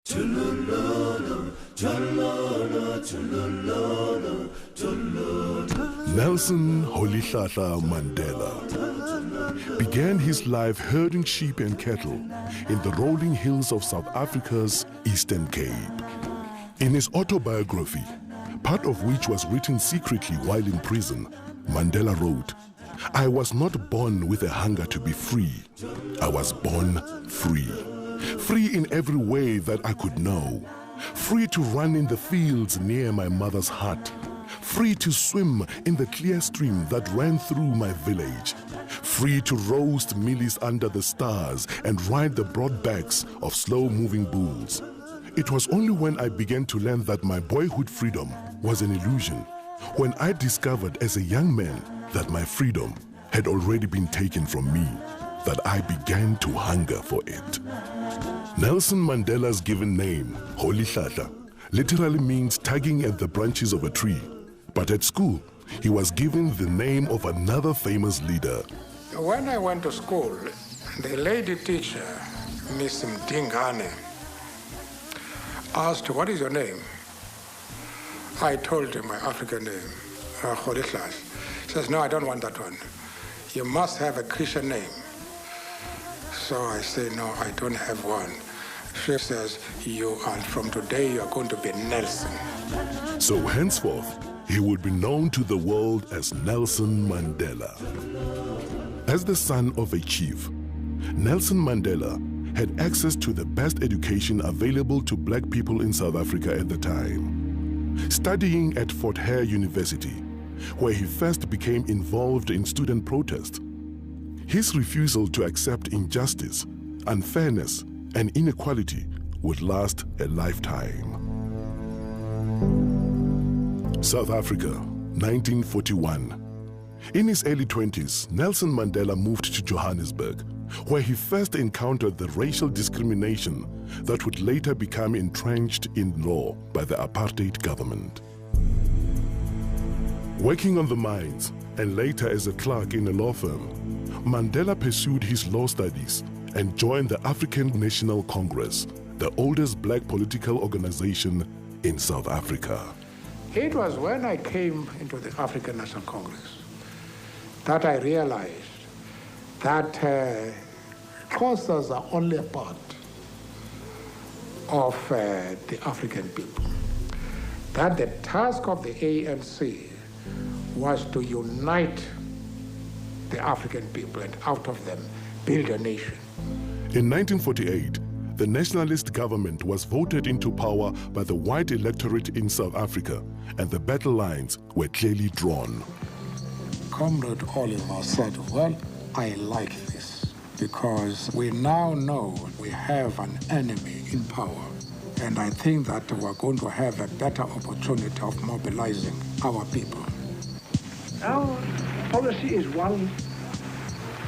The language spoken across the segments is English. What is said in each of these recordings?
Nelson Rolihlahla Mandela began his life herding sheep and cattle in the rolling hills of South Africa's Eastern Cape. In his autobiography, part of which was written secretly while in prison, Mandela wrote, "I was not born with a hunger to be free. I was born free. Free in every way that I could know. Free to run in the fields near my mother's hut. Free to swim in the clear stream that ran through my village. Free to roast mealies under the stars and ride the broad backs of slow-moving bulls. It was only when I began to learn that my boyhood freedom was an illusion, when I discovered as a young man that my freedom had already been taken from me, that I began to hunger for it." Nelson Mandela's given name, Rolihlahla, literally means tugging at the branches of a tree. But at school, he was given the name of another famous leader. When I went to school, the lady teacher, Miss Mdingane, asked, "What is your name?" I told her my African name, Rolihlahla. She says, "No, I don't want that one. You must have a Christian name." So I say, "No, I don't have one." She says, from today, you are going to be Nelson." So henceforth, he would be known to the world as Nelson Mandela. As the son of a chief, Nelson Mandela had access to the best education available to black people in South Africa at the time. Studying at Fort Hare University, where he first became involved in student protest, his refusal to accept injustice, unfairness, and inequality would last a lifetime. South Africa, 1941. In his early 20s, Nelson Mandela moved to Johannesburg, where he first encountered the racial discrimination that would later become entrenched in law by the apartheid government. Working on the mines and later as a clerk in a law firm, Mandela pursued his law studies and joined the African National Congress, the oldest black political organization in South Africa. It was when I came into the African National Congress that I realized that Xhosas are only a part of the African people. That the task of the ANC was to unite the African people and out of them build a nation. In 1948, the nationalist government was voted into power by the white electorate in South Africa, and the battle lines were clearly drawn. Comrade Oliver said, "Well, I like this because we now know we have an enemy in power, and I think that we're going to have a better opportunity of mobilizing our people." Our policy is one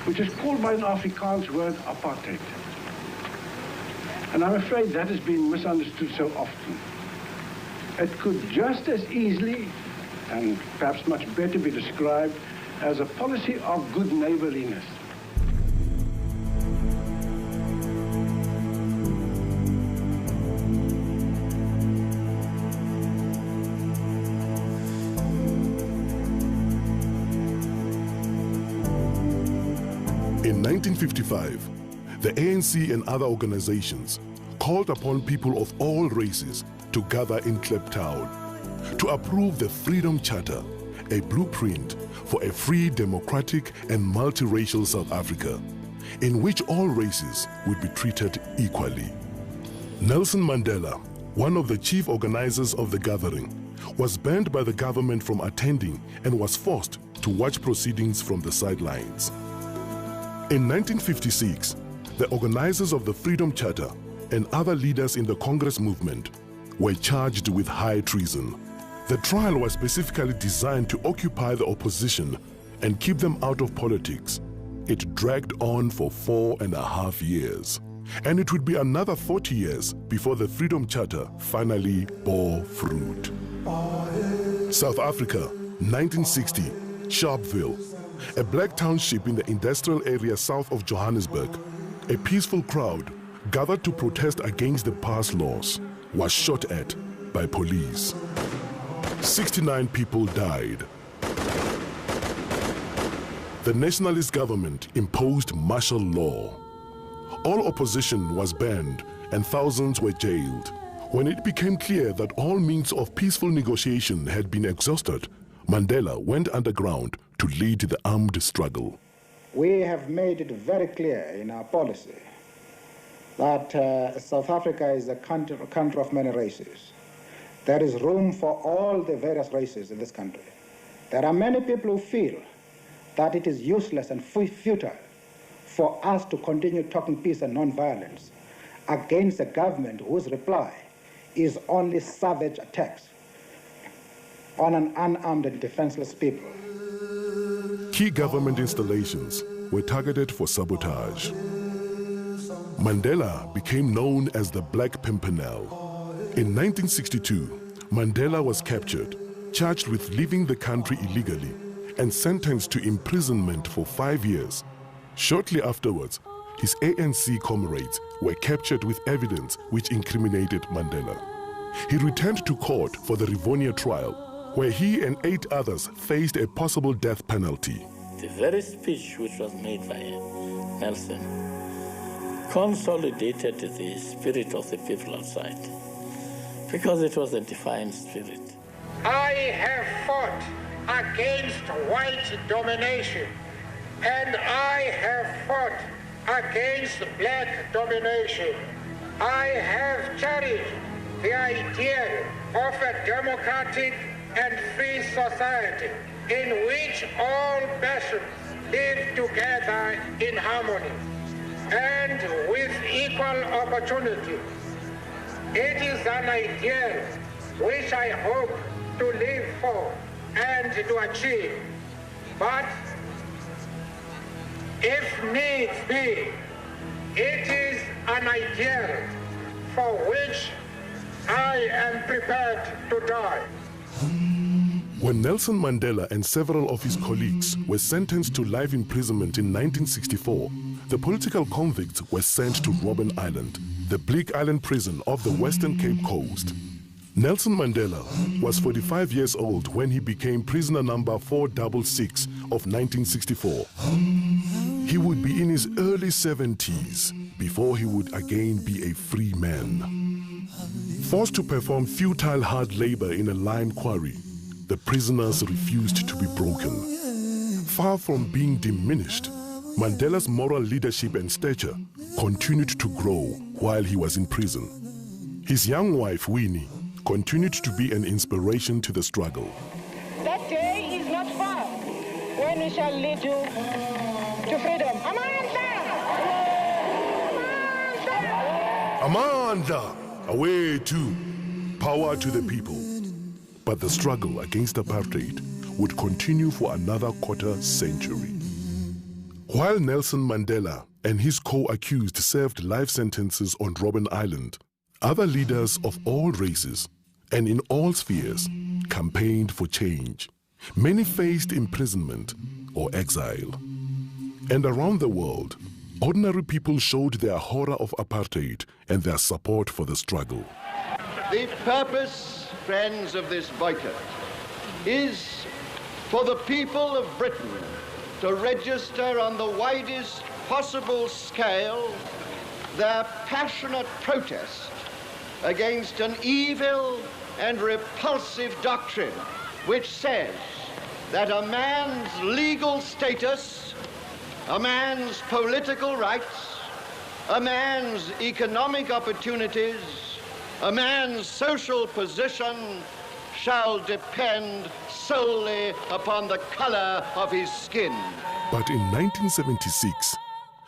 which is called by an Afrikaans word apartheid. And I'm afraid that has been misunderstood so often. It could just as easily, and perhaps much better, be described as a policy of good neighborliness. In 1955, the ANC and other organizations called upon people of all races to gather in Kliptown to approve the Freedom Charter, a blueprint for a free, democratic, and multiracial South Africa, in which all races would be treated equally. Nelson Mandela, one of the chief organizers of the gathering, was banned by the government from attending and was forced to watch proceedings from the sidelines. In 1956, the organizers of the Freedom Charter and other leaders in the Congress movement were charged with high treason. The trial was specifically designed to occupy the opposition and keep them out of politics. It dragged on for 4.5 years, and it would be another 40 years before the Freedom Charter finally bore fruit. South Africa, 1960, Sharpeville, a black township in the industrial area south of Johannesburg. A peaceful crowd gathered to protest against the past laws, was shot at by police. 69 people died. The nationalist government imposed martial law. All opposition was banned and thousands were jailed. When it became clear that all means of peaceful negotiation had been exhausted, Mandela went underground to lead the armed struggle. We have made it very clear in our policy that South Africa is a country of many races. There is room for all the various races in this country. There are many people who feel that it is useless and futile for us to continue talking peace and non-violence against a government whose reply is only savage attacks on an unarmed and defenseless people. Key government installations were targeted for sabotage. Mandela became known as the Black Pimpernel. In 1962, Mandela was captured, charged with leaving the country illegally, and sentenced to imprisonment for 5 years. Shortly afterwards, his ANC comrades were captured with evidence which incriminated Mandela. He returned to court for the Rivonia trial, where he and 8 others faced a possible death penalty. The very speech which was made by Nelson consolidated the spirit of the people outside, because it was a defiant spirit. I have fought against white domination, and I have fought against black domination. I have cherished the idea of a democratic and free society in which all nations live together in harmony and with equal opportunity. It is an ideal which I hope to live for and to achieve. But if needs be, it is an ideal for which I am prepared to die. When Nelson Mandela and several of his colleagues were sentenced to life imprisonment in 1964, the political convicts were sent to Robben Island, the bleak island prison off the Western Cape Coast. Nelson Mandela was 45 years old when he became prisoner number 466 of 1964. He would be in his early 70s before he would again be a free man. Forced to perform futile hard labor in a lime quarry, the prisoners refused to be broken. Far from being diminished, Mandela's moral leadership and stature continued to grow while he was in prison. His young wife, Winnie, continued to be an inspiration to the struggle. That day is not far when we shall lead you to freedom. Amanda! Away to power to the people. But the struggle against apartheid would continue for another quarter century. While Nelson Mandela and his co-accused served life sentences on Robben Island, other leaders of all races and in all spheres campaigned for change. Many faced imprisonment or exile. And around the world, ordinary people showed their horror of apartheid and their support for the struggle. The purpose, friends, of this boycott is for the people of Britain to register on the widest possible scale their passionate protest against an evil and repulsive doctrine which says that a man's legal status, a man's political rights, a man's economic opportunities, a man's social position shall depend solely upon the color of his skin. But in 1976,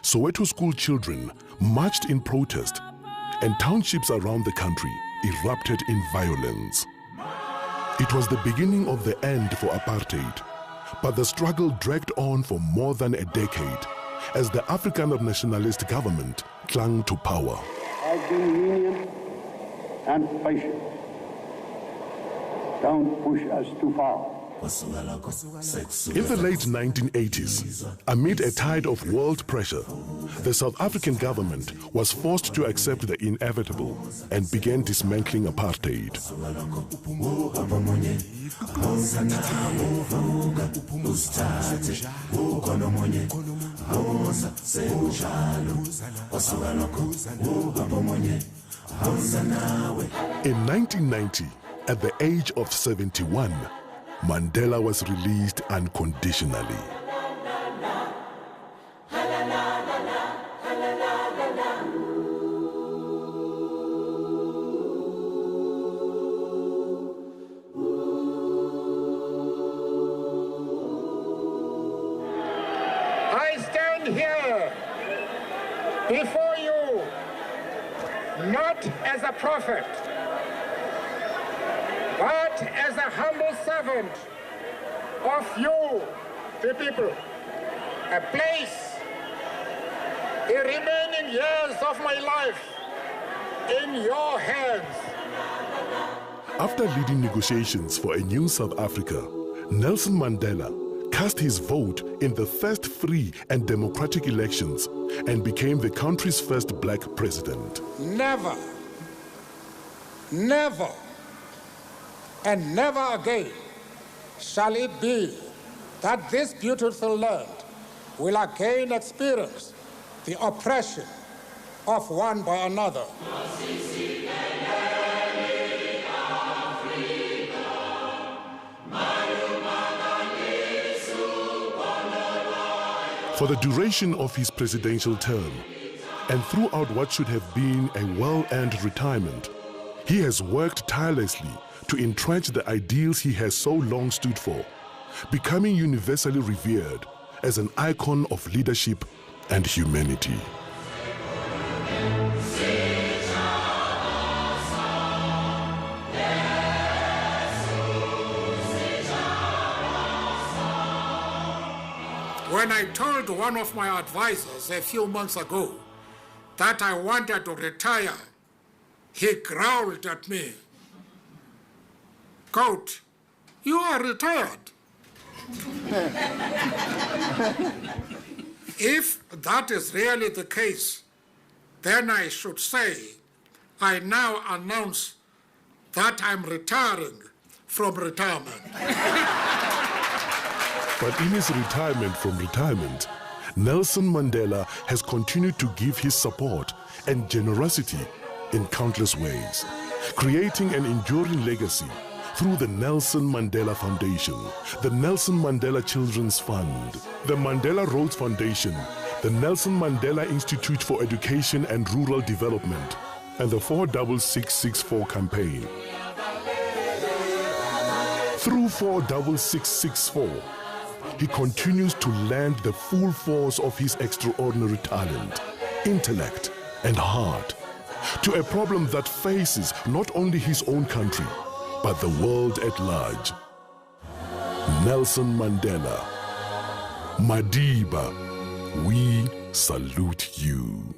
Soweto school children marched in protest, and townships around the country erupted in violence. It was the beginning of the end for apartheid, but the struggle dragged on for more than a decade as the Afrikaner nationalist government clung to power. I've been lenient and patient. Don't push us too far. In the late 1980s, amid a tide of world pressure, the South African government was forced to accept the inevitable and began dismantling apartheid. In 1990, at the age of 71, Mandela was released unconditionally. I stand here before you not as a prophet, but as a humble servant of you, the people. I place the remaining years of my life in your hands. After leading negotiations for a new South Africa, Nelson Mandela cast his vote in the first free and democratic elections and became the country's first black president. Never, never, and never again shall it be that this beautiful land will again experience the oppression of one by another. For the duration of his presidential term, and throughout what should have been a well-earned retirement, he has worked tirelessly to entrench the ideals he has so long stood for, becoming universally revered as an icon of leadership and humanity. When I told one of my advisors a few months ago that I wanted to retire, he growled at me, "Coach, you are retired." If that is really the case, then I should say, I now announce that I'm retiring from retirement. But in his retirement from retirement, Nelson Mandela has continued to give his support and generosity in countless ways, creating an enduring legacy through the Nelson Mandela Foundation, the Nelson Mandela Children's Fund, the Mandela Roads Foundation, the Nelson Mandela Institute for Education and Rural Development, and the 46664 campaign. Through 46664, he continues to lend the full force of his extraordinary talent, intellect, and heart to a problem that faces not only his own country, but the world at large. Nelson Mandela, Madiba, we salute you.